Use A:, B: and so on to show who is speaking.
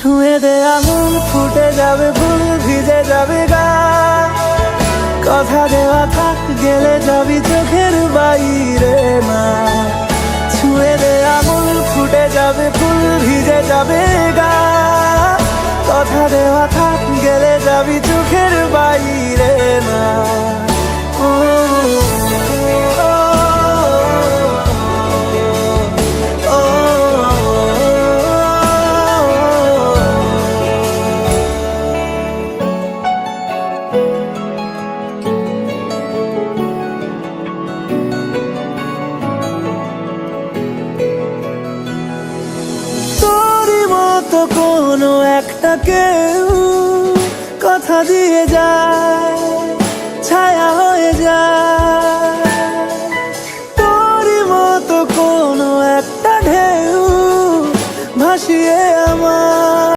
A: ছুঁয়ে দে আঙুল, ফুটে যাবে ফুল, ভিজে যাবে গা। কথা দেওয়া থাক, গেলে যাবি চোখের বাইরে না। ছুঁয়ে দে আঙুল, ফুটে যাবে ফুল, ভিজে যাবে গা। কথা দেওয়া থাক, গেলে যাবি চোখের বাইরে না। ও, ও, ও, ও, তোরই মতো কোনো একটা কেউ কথা দিয়ে যায়।